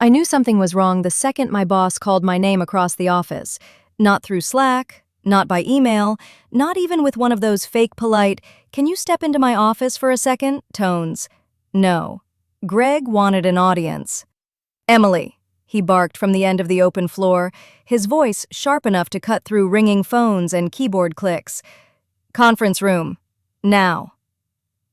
I knew something was wrong the second my boss called my name across the office. Not through Slack, not by email, not even with one of those fake polite, "Can you step into my office for a second?" tones. No. Greg wanted an audience. "Emily," he barked from the end of the open floor, his voice sharp enough to cut through ringing phones and keyboard clicks. "Conference room. Now."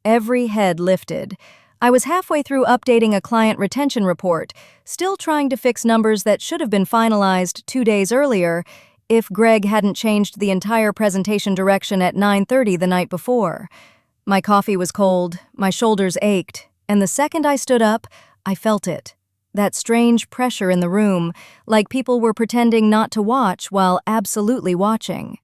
Every head lifted. I was halfway through updating a client retention report, still trying to fix numbers that should have been finalized 2 days earlier if Greg hadn't changed the entire presentation direction at 9:30 the night before. My coffee was cold, my shoulders ached, and the second I stood up, I felt it. That strange pressure in the room, like people were pretending not to watch while absolutely watching.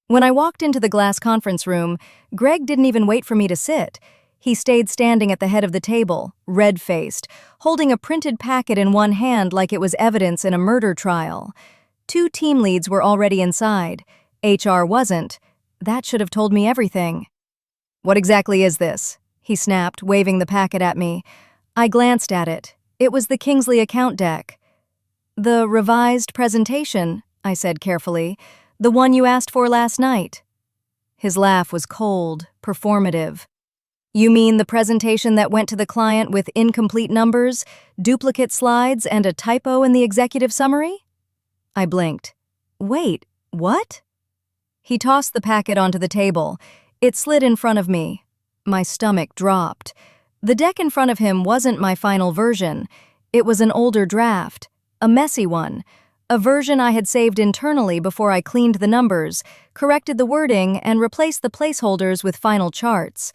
When I walked into the glass conference room, Greg didn't even wait for me to sit. He stayed standing at the head of the table, red-faced, holding a printed packet in one hand like it was evidence in a murder trial. 2 team leads were already inside. HR wasn't. That should have told me everything. "What exactly is this?" he snapped, waving the packet at me. I glanced at it. It was the Kingsley account deck. "The revised presentation," I said carefully. "The one you asked for last night." His laugh was cold, performative. "You mean the presentation that went to the client with incomplete numbers, duplicate slides, and a typo in the executive summary?" I blinked. "Wait, what?" He tossed the packet onto the table. It slid in front of me. My stomach dropped. The deck in front of him wasn't my final version. It was an older draft, a messy one, a version I had saved internally before I cleaned the numbers, corrected the wording, and replaced the placeholders with final charts.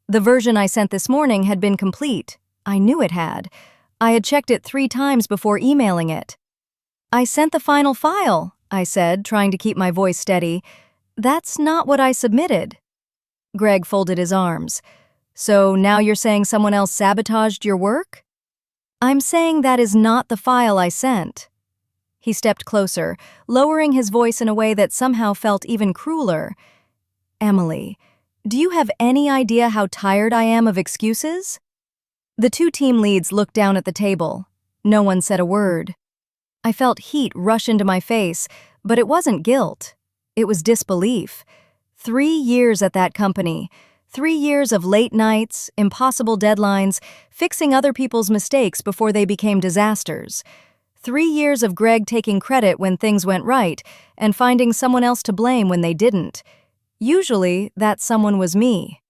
The version I sent this morning had been complete. I knew it had. I had checked it 3 times before emailing it. "I sent the final file," I said, trying to keep my voice steady. "That's not what I submitted." Greg folded his arms. "So now you're saying someone else sabotaged your work?" "I'm saying that is not the file I sent." He stepped closer, lowering his voice in a way that somehow felt even crueler. "Emily, do you have any idea how tired I am of excuses?" The 2 team leads looked down at the table. No one said a word. I felt heat rush into my face, but it wasn't guilt. It was disbelief. 3 years at that company. 3 years of late nights, impossible deadlines, fixing other people's mistakes before they became disasters. 3 years of Greg taking credit when things went right and finding someone else to blame when they didn't. Usually, that someone was me.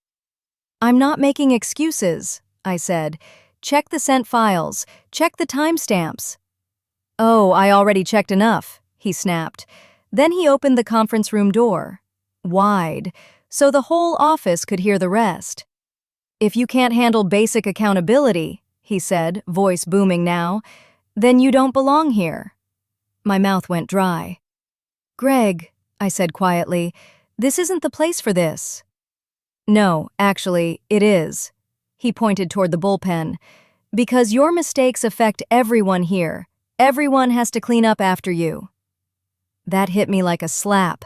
"I'm not making excuses," I said. "Check the sent files. Check the timestamps." "Oh, I already checked enough," he snapped. Then he opened the conference room door. Wide, so the whole office could hear the rest. "If you can't handle basic accountability," he said, voice booming now, "then you don't belong here." My mouth went dry. "Greg," I said quietly, "this isn't the place for this." "No, actually, it is." He pointed toward the bullpen. "Because your mistakes affect everyone here. Everyone has to clean up after you." That hit me like a slap.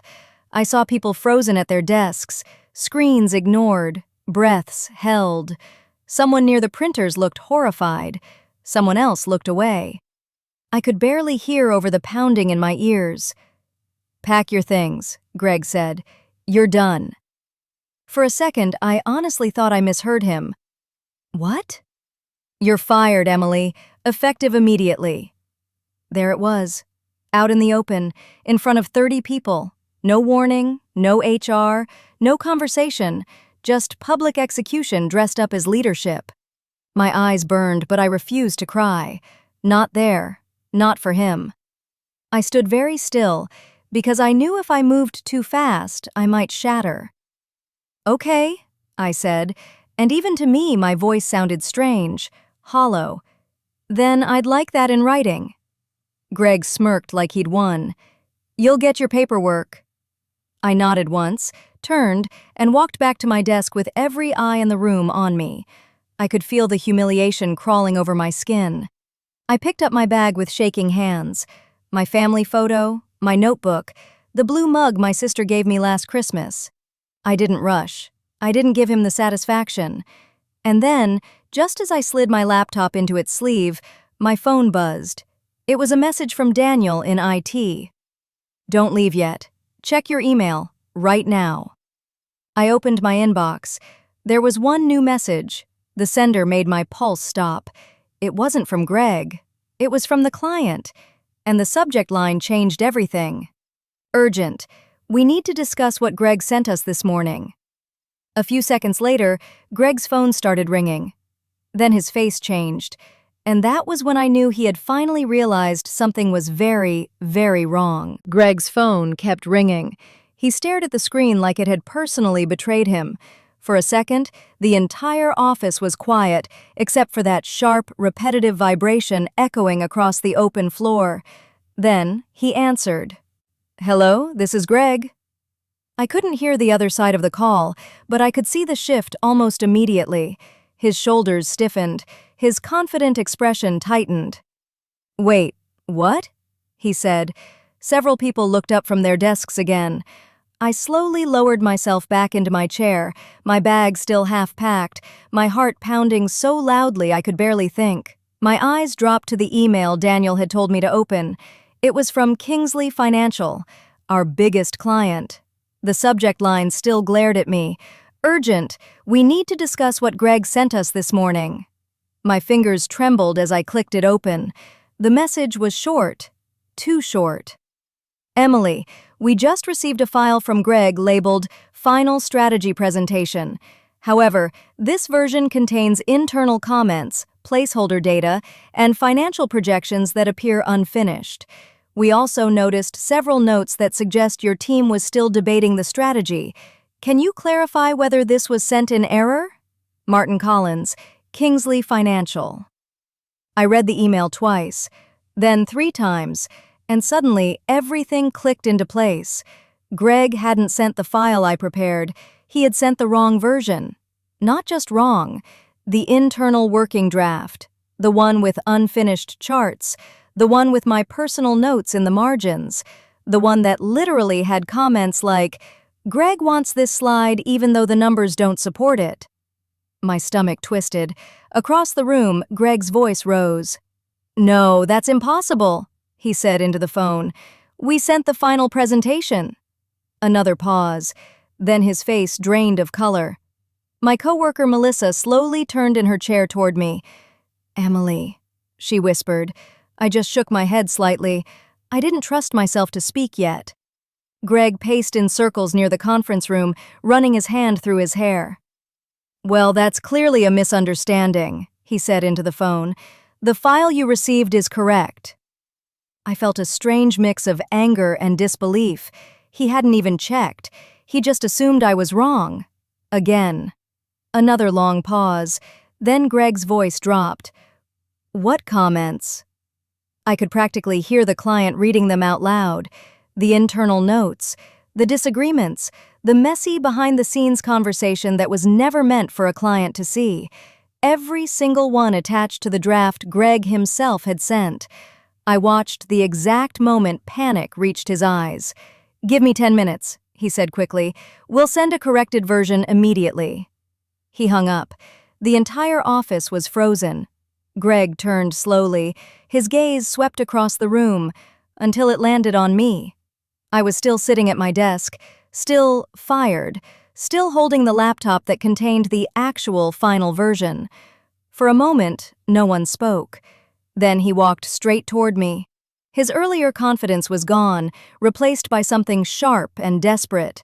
I saw people frozen at their desks, screens ignored, breaths held. Someone near the printers looked horrified. Someone else looked away. I could barely hear over the pounding in my ears. "Pack your things," Greg said. "You're done." For a second, I honestly thought I misheard him. "What?" "You're fired, Emily. Effective immediately." There it was, out in the open, in front of 30 people. No warning, no HR, no conversation, just public execution dressed up as leadership. My eyes burned, but I refused to cry. Not there, not for him. I stood very still, because I knew if I moved too fast, I might shatter. "Okay," I said, and even to me my voice sounded strange, hollow. "Then I'd like that in writing." Greg smirked like he'd won. "You'll get your paperwork." I nodded once, turned, and walked back to my desk with every eye in the room on me. I could feel the humiliation crawling over my skin. I picked up my bag with shaking hands. My family photo, my notebook, the blue mug my sister gave me last Christmas. I didn't rush. I didn't give him the satisfaction. And then, just as I slid my laptop into its sleeve, My phone buzzed. It was a message from Daniel in IT. "Don't leave yet. Check your email, right now." I opened my inbox. There was one new message. The sender made my pulse stop. It wasn't from Greg. It was from the client. And the subject line changed everything. "Urgent. We need to discuss what Greg sent us this morning." A few seconds later, Greg's phone started ringing. Then his face changed. And that was when I knew he had finally realized something was very, very wrong. Greg's phone kept ringing. He stared at the screen like it had personally betrayed him. For a second, the entire office was quiet, except for that sharp, repetitive vibration echoing across the open floor. Then, he answered. "Hello, this is Greg." I couldn't hear the other side of the call, but I could see the shift almost immediately. His shoulders stiffened. His confident expression tightened. "Wait, what?" he said. Several people looked up from their desks again. I slowly lowered myself back into my chair, my bag still half-packed, my heart pounding so loudly I could barely think. My eyes dropped to the email Daniel had told me to open. It was from Kingsley Financial, our biggest client. The subject line still glared at me. "Urgent. We need to discuss what Greg sent us this morning." My fingers trembled as I clicked it open. The message was short. Too short. "Emily, we just received a file from Greg labeled Final Strategy Presentation. However, this version contains internal comments, placeholder data, and financial projections that appear unfinished. We also noticed several notes that suggest your team was still debating the strategy. Can you clarify whether this was sent in error? Martin Collins, Kingsley Financial." I read the email twice, then 3 times, and suddenly everything clicked into place. Greg hadn't sent the file I prepared. He had sent the wrong version. Not just wrong, the internal working draft, the one with unfinished charts, the one with my personal notes in the margins, the one that literally had comments like, "Greg wants this slide even though the numbers don't support it." My stomach twisted. Across the room, Greg's voice rose. "No, that's impossible," he said into the phone. "We sent the final presentation." Another pause. Then his face drained of color. My coworker Melissa slowly turned in her chair toward me. "Emily," she whispered. I just shook my head slightly. I didn't trust myself to speak yet. Greg paced in circles near the conference room, running his hand through his hair. "Well, that's clearly a misunderstanding," he said into the phone. "The file you received is correct." I felt a strange mix of anger and disbelief. He hadn't even checked. He just assumed I was wrong. Again. Another long pause. Then Greg's voice dropped. "What comments?" I could practically hear the client reading them out loud. The internal notes, the disagreements, the messy behind-the-scenes conversation that was never meant for a client to see. Every single one attached to the draft Greg himself had sent. I watched the exact moment panic reached his eyes. "Give me 10 minutes, he said quickly. "We'll send a corrected version immediately." He hung up. The entire office was frozen. Greg turned slowly. His gaze swept across the room until it landed on me. I was still sitting at my desk, still fired, still holding the laptop that contained the actual final version. For a moment, no one spoke. Then he walked straight toward me. His earlier confidence was gone, replaced by something sharp and desperate.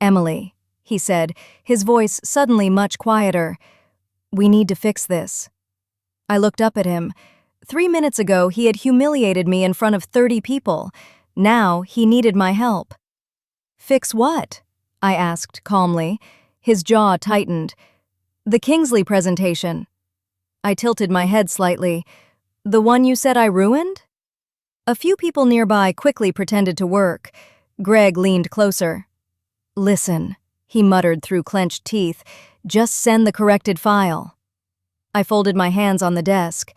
"Emily," he said, his voice suddenly much quieter. "We need to fix this." I looked up at him. 3 minutes ago, he had humiliated me in front of 30 people. Now, he needed my help. "Fix what?" I asked calmly. His jaw tightened. "The Kingsley presentation." I tilted my head slightly. "The one you said I ruined?" A few people nearby quickly pretended to work. Greg leaned closer. "Listen," he muttered through clenched teeth. "Just send the corrected file." I folded my hands on the desk.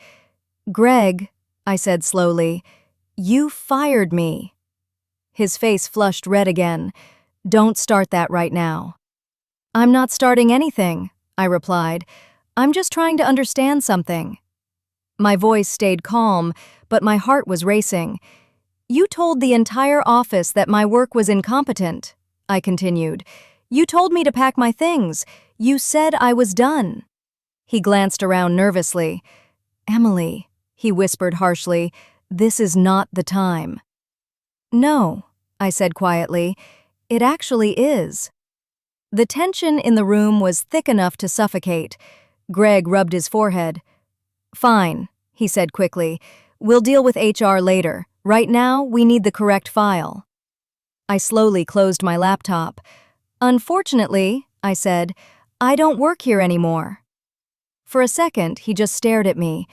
"Greg," I said slowly, "you fired me." His face flushed red again. "Don't start that right now." "I'm not starting anything," I replied. "I'm just trying to understand something." My voice stayed calm, but my heart was racing. "You told the entire office that my work was incompetent," I continued. "You told me to pack my things. You said I was done." He glanced around nervously. "Emily," he whispered harshly, "this is not the time." "No," I said quietly, "it actually is." The tension in the room was thick enough to suffocate. Greg rubbed his forehead. "Fine," he said quickly. "We'll deal with HR later. Right now, we need the correct file." I slowly closed my laptop. "Unfortunately," I said, "I don't work here anymore." For a second, he just stared at me.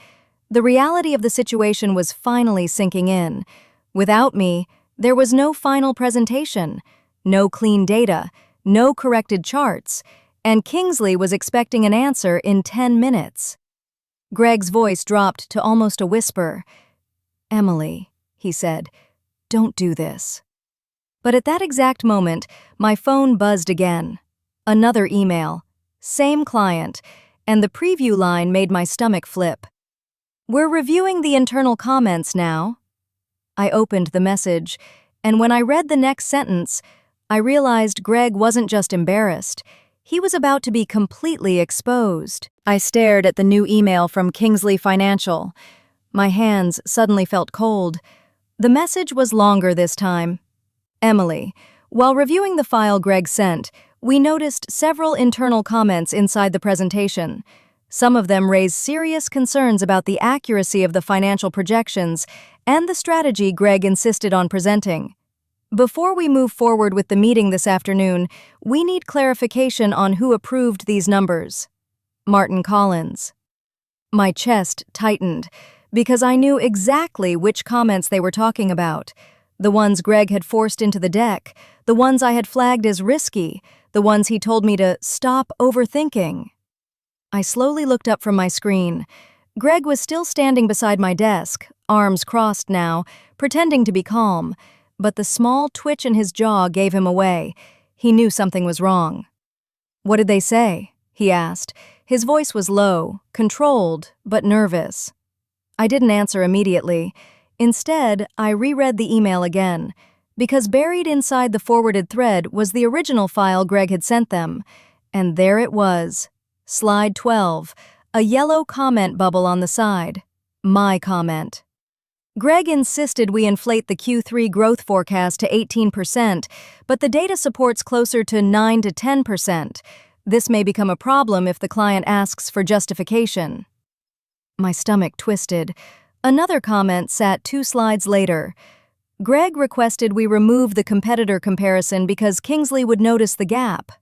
The reality of the situation was finally sinking in. Without me, there was no final presentation, no clean data, no corrected charts, and Kingsley was expecting an answer in 10 minutes. Greg's voice dropped to almost a whisper. "Emily," he said, "don't do this." But at that exact moment, my phone buzzed again. Another email. Same client, and the preview line made my stomach flip. "We're reviewing the internal comments now." I opened the message, and when I read the next sentence, I realized Greg wasn't just embarrassed. He was about to be completely exposed. I stared at the new email from Kingsley Financial. My hands suddenly felt cold. The message was longer this time. "Emily, while reviewing the file Greg sent, we noticed several internal comments inside the presentation. Some of them raised serious concerns about the accuracy of the financial projections and the strategy Greg insisted on presenting. Before we move forward with the meeting this afternoon, we need clarification on who approved these numbers." Martin Collins. My chest tightened because I knew exactly which comments they were talking about. The ones Greg had forced into the deck, the ones I had flagged as risky, the ones he told me to stop overthinking. I slowly looked up from my screen. Greg was still standing beside my desk, arms crossed now, pretending to be calm, but the small twitch in his jaw gave him away. He knew something was wrong. "What did they say?" he asked. His voice was low, controlled, but nervous. I didn't answer immediately. Instead, I reread the email again, because buried inside the forwarded thread was the original file Greg had sent them. And there it was. Slide 12, a yellow comment bubble on the side. My comment. Greg insisted we inflate the Q3 growth forecast to 18%, but the data supports closer to 9 to 10%. This may become a problem if the client asks for justification. My stomach twisted. Another comment sat 2 slides later. Greg requested we remove the competitor comparison because Kingsley would notice the gap.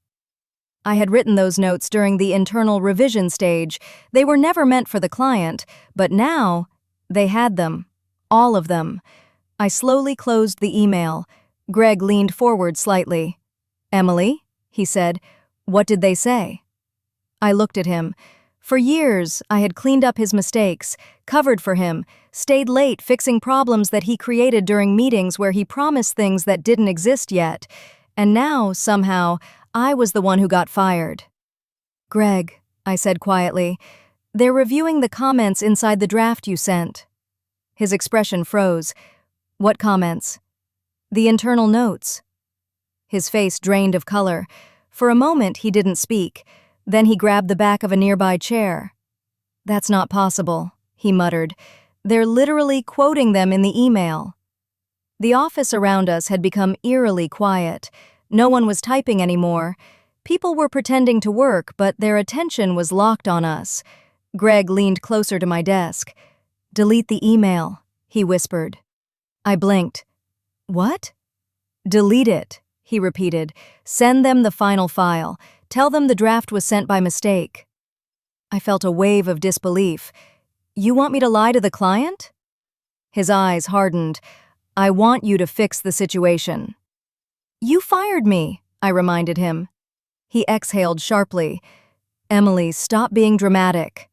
I had written those notes during the internal revision stage. They were never meant for the client, but now they had them. All of them. I slowly closed the email. Greg leaned forward slightly. "Emily," he said, "what did they say?" I looked at him. For years, I had cleaned up his mistakes, covered for him, stayed late fixing problems that he created during meetings where he promised things that didn't exist yet. And now, somehow, I was the one who got fired. "Greg," I said quietly, "they're reviewing the comments inside the draft you sent." His expression froze. "What comments?" "The internal notes." His face drained of color. For a moment, he didn't speak. Then he grabbed the back of a nearby chair. "That's not possible," he muttered. "They're literally quoting them in the email." The office around us had become eerily quiet. No one was typing anymore. People were pretending to work, but their attention was locked on us. Greg leaned closer to my desk. "Delete the email," he whispered. I blinked. "What?" "Delete it," he repeated. "Send them the final file. Tell them the draft was sent by mistake." I felt a wave of disbelief. "You want me to lie to the client?" His eyes hardened. "I want you to fix the situation." "You fired me," I reminded him. He exhaled sharply. "Emily, stop being dramatic."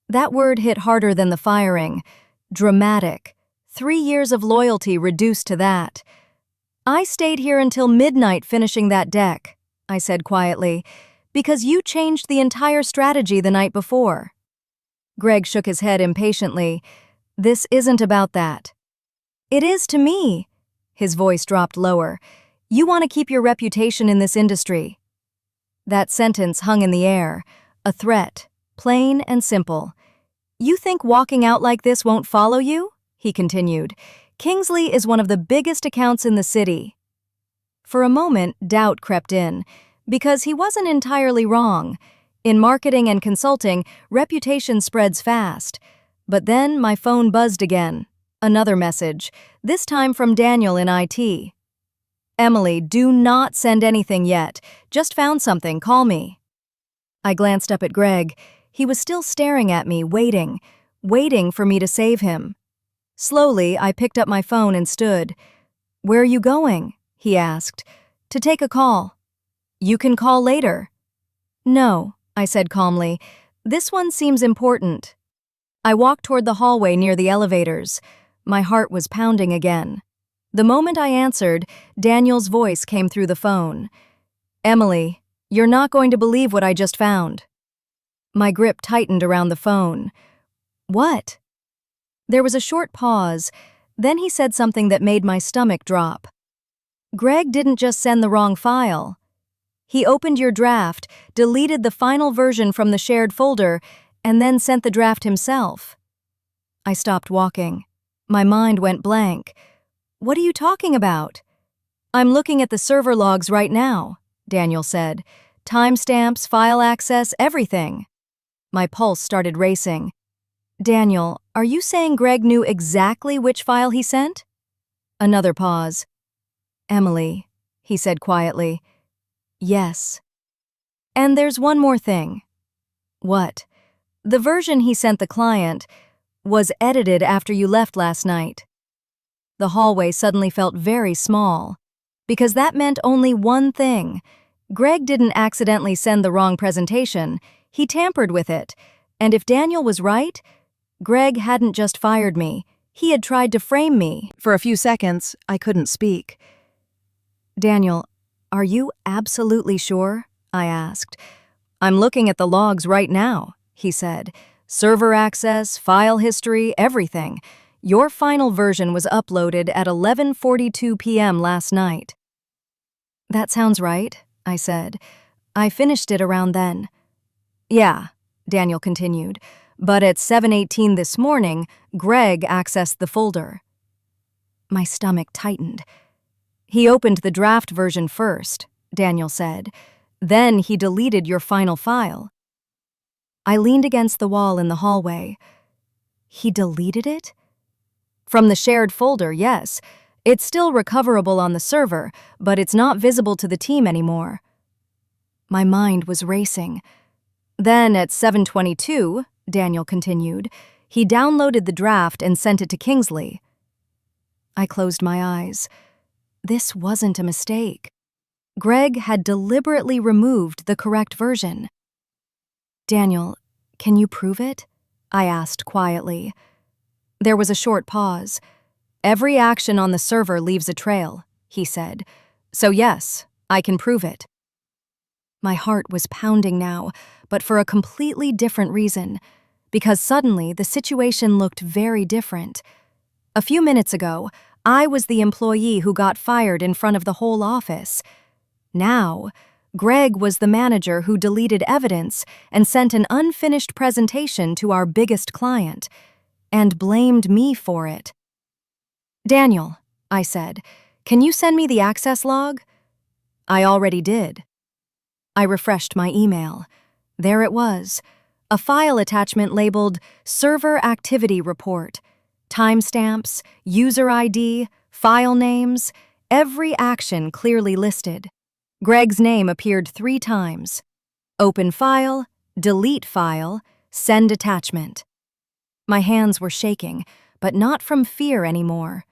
That word hit harder than the firing. Dramatic. 3 years of loyalty reduced to that. "I stayed here until midnight finishing that deck," I said quietly, "because you changed the entire strategy the night before." Greg shook his head impatiently. This isn't about that. It is to me. His voice dropped lower. You want to keep your reputation in this industry. That sentence hung in the air, a threat, plain and simple. You think walking out like this won't follow you? He continued. Kingsley is one of the biggest accounts in the city. For a moment, doubt crept in, because he wasn't entirely wrong. In marketing and consulting, reputation spreads fast. But then my phone buzzed again. Another message, this time from Daniel in IT. Emily, do not send anything yet. Just found something, call me. I glanced up at Greg. He was still staring at me, waiting for me to save him. Slowly, I picked up my phone and stood. Where are you going? He asked. To take a call. You can call later. No, I said calmly. This one seems important. I walked toward the hallway near the elevators. My heart was pounding again. The moment I answered, Daniel's voice came through the phone. Emily, you're not going to believe what I just found. My grip tightened around the phone. What? There was a short pause. Then he said something that made my stomach drop. Greg didn't just send the wrong file. He opened your draft, deleted the final version from the shared folder, and then sent the draft himself. I stopped walking. My mind went blank. What are you talking about? I'm looking at the server logs right now, Daniel said. Timestamps, file access, everything. My pulse started racing. Daniel, are you saying Greg knew exactly which file he sent? Another pause. Emily, he said quietly. Yes. And there's one more thing. What? The version he sent the client was edited after you left last night. The hallway suddenly felt very small, because that meant only one thing. Greg didn't accidentally send the wrong presentation, he tampered with it, and if Daniel was right, Greg hadn't just fired me, he had tried to frame me. For a few seconds, I couldn't speak. Daniel, are you absolutely sure? I asked. I'm looking at the logs right now, he said. Server access, file history, everything. Your final version was uploaded at 11:42 p.m. last night. That sounds right, I said. I finished it around then. Yeah, Daniel continued, but at 7:18 this morning, Greg accessed the folder. My stomach tightened. He opened the draft version first, Daniel said. Then he deleted your final file. I leaned against the wall in the hallway. He deleted it? From the shared folder, yes. It's still recoverable on the server, but it's not visible to the team anymore. My mind was racing. Then at 7:22, Daniel continued, he downloaded the draft and sent it to Kingsley. I closed my eyes. This wasn't a mistake. Greg had deliberately removed the correct version. Daniel, can you prove it? I asked quietly. There was a short pause. Every action on the server leaves a trail, he said. So yes, I can prove it. My heart was pounding now, but for a completely different reason, because suddenly the situation looked very different. A few minutes ago, I was the employee who got fired in front of the whole office. Now, Greg was the manager who deleted evidence and sent an unfinished presentation to our biggest client, and blamed me for it. Daniel, I said, can you send me the access log? I already did. I refreshed my email. There it was, a file attachment labeled Server Activity Report. Timestamps, user ID, file names, every action clearly listed. Greg's name appeared 3 times. Open file, delete file, send attachment. My hands were shaking, but not from fear anymore.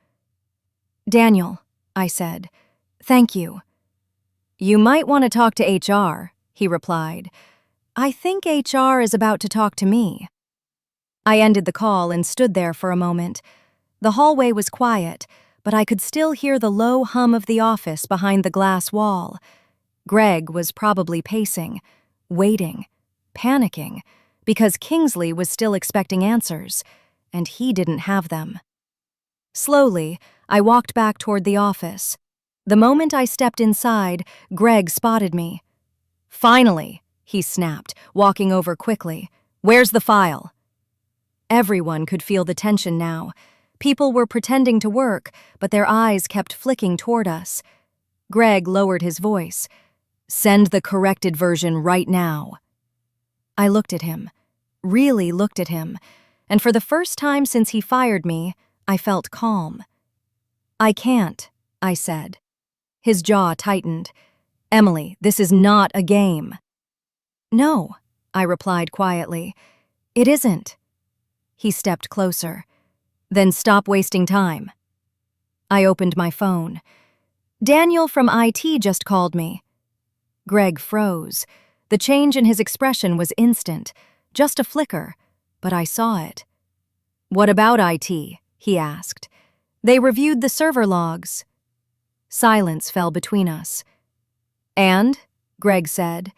Daniel, I said, thank you. You might want to talk to HR, he replied. I think HR is about to talk to me. I ended the call and stood there for a moment. The hallway was quiet, but I could still hear the low hum of the office behind the glass wall. Greg was probably pacing, waiting, panicking, because Kingsley was still expecting answers, and he didn't have them. Slowly, I walked back toward the office. The moment I stepped inside, Greg spotted me. "Finally," he snapped, walking over quickly. "Where's the file?" Everyone could feel the tension now. People were pretending to work, but their eyes kept flicking toward us. Greg lowered his voice. "Send the corrected version right now." I looked at him, really looked at him, and for the first time since he fired me, I felt calm. "I can't," I said. His jaw tightened. "Emily, this is not a game." "No," I replied quietly. "It isn't." He stepped closer. "Then stop wasting time." I opened my phone. "Daniel from IT just called me." Greg froze. The change in his expression was instant, just a flicker, but I saw it. "What about IT?" he asked. "They reviewed the server logs." Silence fell between us. "And?" Greg said.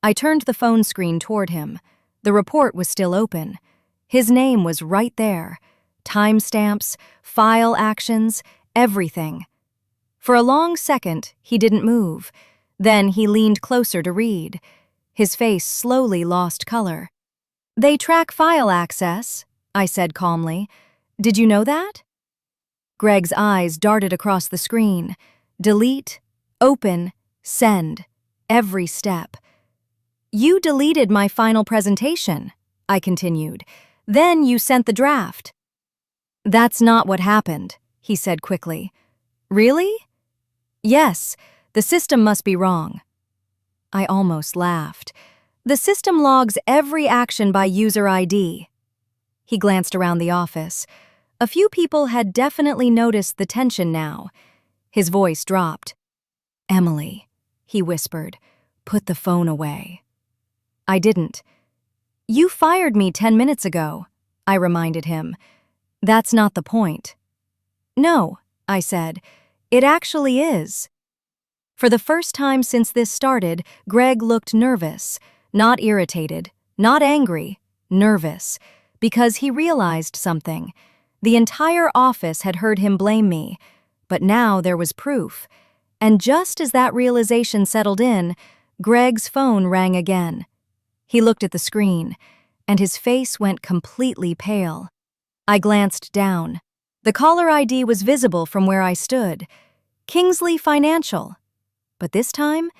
I turned the phone screen toward him. The report was still open. His name was right there. Timestamps, file actions, everything. For a long second, he didn't move. Then he leaned closer to read. His face slowly lost color. "They track file access," I said calmly. "Did you know that?" Greg's eyes darted across the screen. Delete, open, send. Every step. "You deleted my final presentation," I continued. "Then you sent the draft." "That's not what happened," he said quickly. "Really?" "Yes, the system must be wrong." I almost laughed. "The system logs every action by user ID." He glanced around the office. A few people had definitely noticed the tension now. His voice dropped. "Emily," he whispered, "put the phone away." I didn't. "You fired me 10 minutes ago," I reminded him. "That's not the point." "No," I said. "It actually is." For the first time since this started, Greg looked nervous, not irritated, not angry, nervous, because he realized something. The entire office had heard him blame me, but now there was proof. And just as that realization settled in, Greg's phone rang again. He looked at the screen, and his face went completely pale. I glanced down. The caller ID was visible from where I stood. Kingsley Financial. But this time,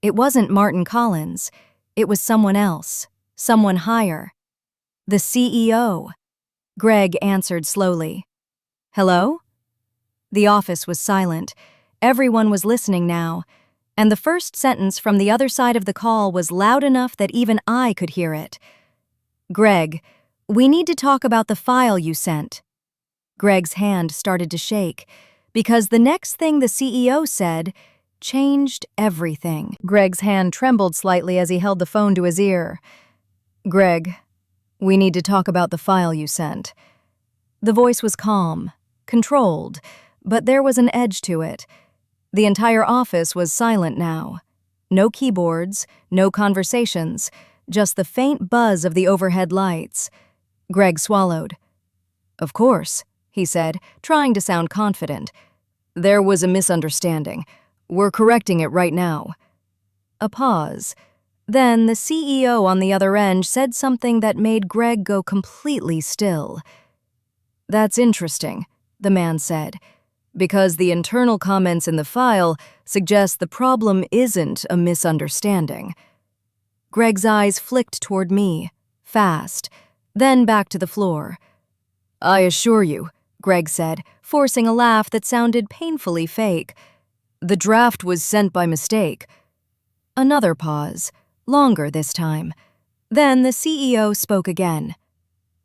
it wasn't Martin Collins. It was someone else, someone higher. "The CEO." Greg answered slowly. "Hello?" The office was silent. Everyone was listening now, and the first sentence from the other side of the call was loud enough that even I could hear it. "Greg, we need to talk about the file you sent." Greg's hand started to shake, because the next thing the CEO said changed everything. Greg's hand trembled slightly as he held the phone to his ear. "Greg, we need to talk about the file you sent." The voice was calm, controlled, but there was an edge to it. The entire office was silent now. No keyboards, no conversations, just the faint buzz of the overhead lights. Greg swallowed. "Of course," he said, trying to sound confident. "There was a misunderstanding. We're correcting it right now." A pause. Then the CEO on the other end said something that made Greg go completely still. "That's interesting," the man said, "because the internal comments in the file suggest the problem isn't a misunderstanding." Greg's eyes flicked toward me, fast, then back to the floor. "I assure you," Greg said, forcing a laugh that sounded painfully fake, "the draft was sent by mistake." Another pause, longer this time. Then the CEO spoke again.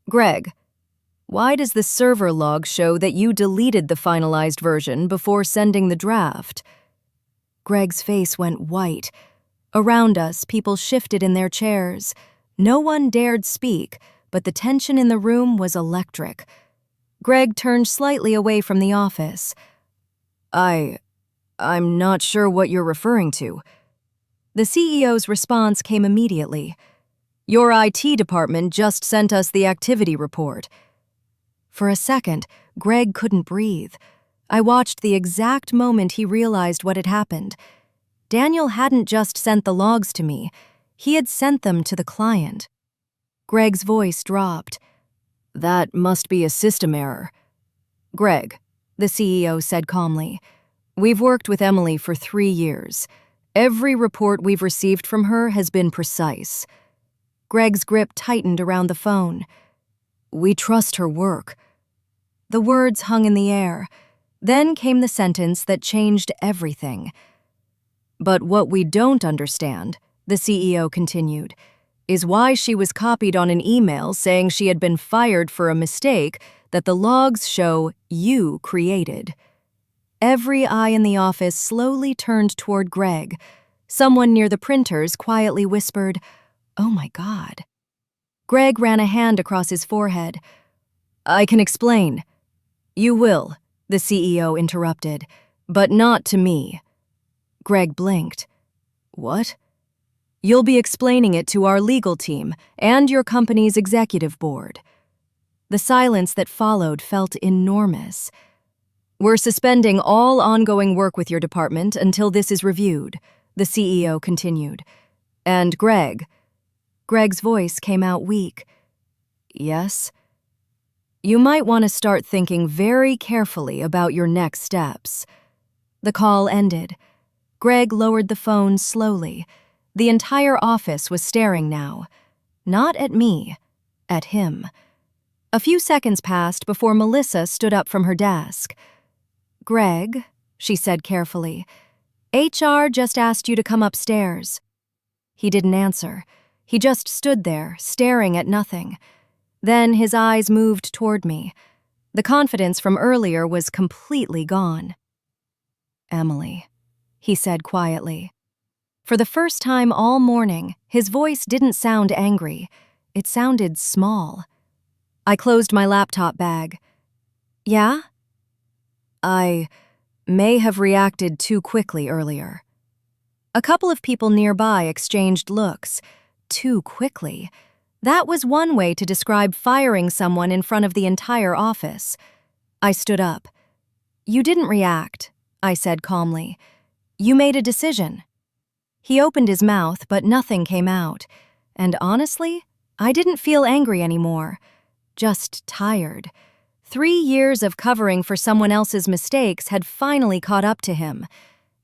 "Greg, why does the server log show that you deleted the finalized version before sending the draft?" Greg's face went white. Around us, people shifted in their chairs. No one dared speak, but the tension in the room was electric. Greg turned slightly away from the office. I'm not sure what you're referring to." The CEO's response came immediately. Your IT department just sent us the activity report. For a second, Greg couldn't breathe. I watched the exact moment he realized what had happened. Daniel hadn't just sent the logs to me, he had sent them to the client. Greg's voice dropped. That must be a system error. Greg, the CEO said calmly, we've worked with Emily for 3 years. Every report we've received from her has been precise. Greg's grip tightened around the phone. We trust her work. The words hung in the air. Then came the sentence that changed everything. But what we don't understand, the CEO continued, is why she was copied on an email saying she had been fired for a mistake that the logs show you created. Every eye in the office slowly turned toward Greg. Someone near the printers quietly whispered, "Oh my God." Greg ran a hand across his forehead. I can explain. You will, the CEO interrupted, but not to me. Greg blinked. What? You'll be explaining it to our legal team and your company's executive board. The silence that followed felt enormous. We're suspending all ongoing work with your department until this is reviewed, the CEO continued. And Greg's voice came out weak. Yes? You might want to start thinking very carefully about your next steps. The call ended. Greg lowered the phone slowly. The entire office was staring now. Not at me, at him. A few seconds passed before Melissa stood up from her desk. Greg, she said carefully, HR just asked you to come upstairs. He didn't answer. He just stood there, staring at nothing. Then his eyes moved toward me. The confidence from earlier was completely gone. Emily, he said quietly. For the first time all morning, his voice didn't sound angry. It sounded small. I closed my laptop bag. Yeah? I may have reacted too quickly earlier. A couple of people nearby exchanged looks. Too quickly. That was one way to describe firing someone in front of the entire office. I stood up. You didn't react, I said calmly. You made a decision. He opened his mouth, but nothing came out. And honestly, I didn't feel angry anymore. Just tired. 3 years of covering for someone else's mistakes had finally caught up to him.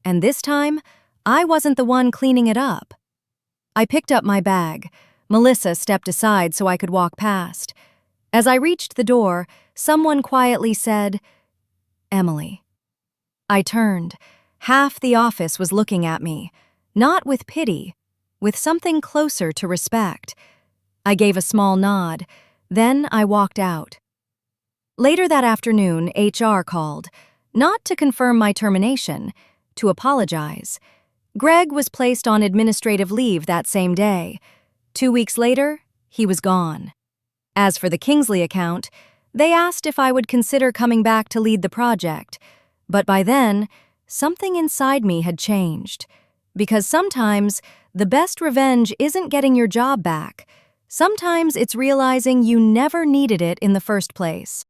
And this time, I wasn't the one cleaning it up. I picked up my bag. Melissa stepped aside so I could walk past. As I reached the door, someone quietly said, Emily. I turned. Half the office was looking at me, not with pity, with something closer to respect. I gave a small nod. Then I walked out. Later that afternoon, HR called, not to confirm my termination, to apologize. Greg was placed on administrative leave that same day. 2 weeks later, he was gone. As for the Kingsley account, they asked if I would consider coming back to lead the project. But by then, something inside me had changed. Because sometimes, the best revenge isn't getting your job back. Sometimes it's realizing you never needed it in the first place.